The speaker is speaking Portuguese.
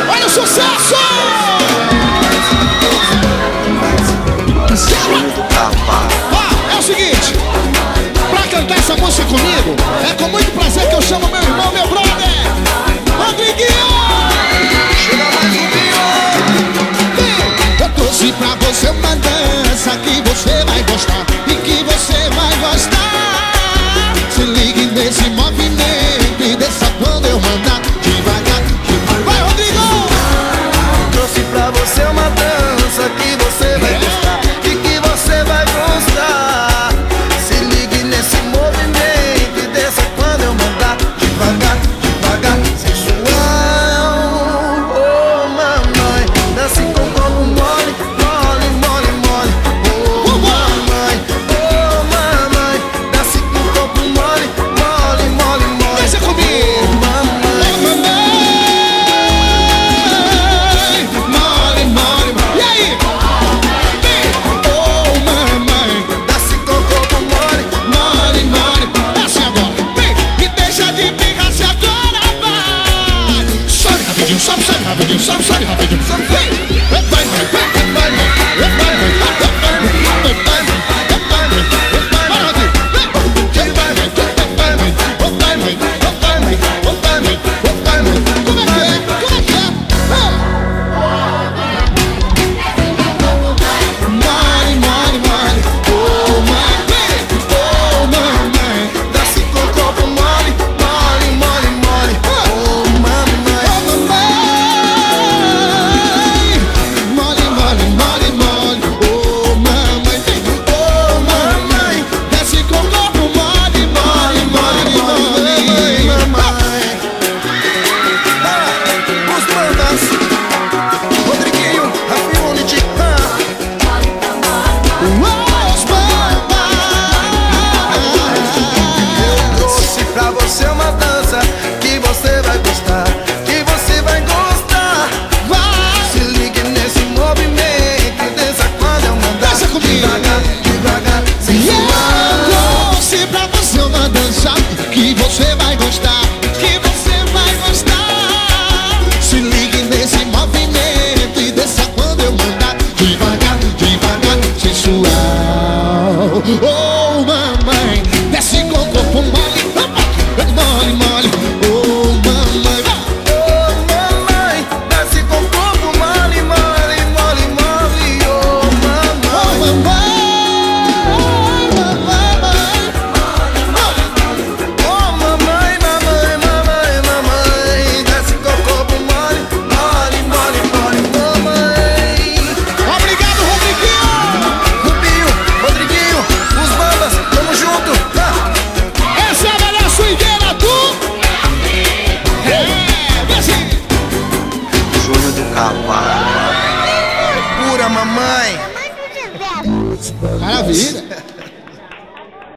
Olha o sucesso! É o seguinte, pra cantar essa música comigo, é com muito prazer que eu chamo meu irmão, meu brother, Rodriguinho! Chega mais um Eu trouxe pra você uma dança que você vai gostar e que você vai gostar. Se ligue nesse movimento e desça quando eu mandar devagar, devagar. Vai, Rodrigo! Trouxe pra você uma dança que você vai gostar e que você vai gostar. Se ligue nesse movimento e desça quando eu mandar devagar, devagar, sensual. Oh, mamãe, dance com corpo mole, mole, mole, mole. Oh, mamãe, dance com corpo mole, mole, mole, mole. Deixa comigo! Oh, mamãe, Mole, mole, mole. E aí? Oh, mamãe, dance com corpo mole. mole, mole. Desce agora. Vem, me deixa de pirraça agora, vai. Sobe rapidinho, sobe, sobe rapidinho, sobe, sobe rapidinho. Vem, vai, vai, vai, vai, vai, vai, vai, vai, vai, vai, vai. Vai, Rodrigo, vem. Vai, vai, vai, vai, vai, vai, vai, vai, vai, vai, vai, vai, vai. Como é que é? Como é que é? Mole, mole, mole. Oh, mamãe, oh, mamãe. Desce com corpo mole, mole, mole, mole. Oh, mamãe, Oh, mamãe. Mole, mole, mole, mole. Oh, mamãe, oh, mamãe. Desce com o corpo mole, mole, mole, mole. mamãe. Os bandas, Rodriguinho, Rafinha Unity. Os bambas. Eu trouxe pra você uma dança que você vai gostar, que você vai gostar. Vai. Se ligue nesse movimento, dança quando eu mandar. Dança comigo. Devagar, devagar, E sensual. eu trouxe pra você uma dança que você vai gostar, que você vai gostar. Se ligue nesse movimento e desça quando eu mandar devagar, devagar, sensual. Oh, mamãe, desce com o corpo mole, mole, mole. Oh, mamãe, Oh, mamãe, desce com o corpo mole, mole, mole, mole. Oh, oh, mamãe. mamãe, Oh, mamãe, mamãe, mamãe, mamãe. Desce com o corpo mole, mole, mole, mole, mamãe. Obrigado, Rodriguinho. Rubinho, Rodriguinho, os bandas, tamo junto. Essa é a melhor swingueira do... vem assim. Júnior do Cavalo. Pura mamãe. Maravilha.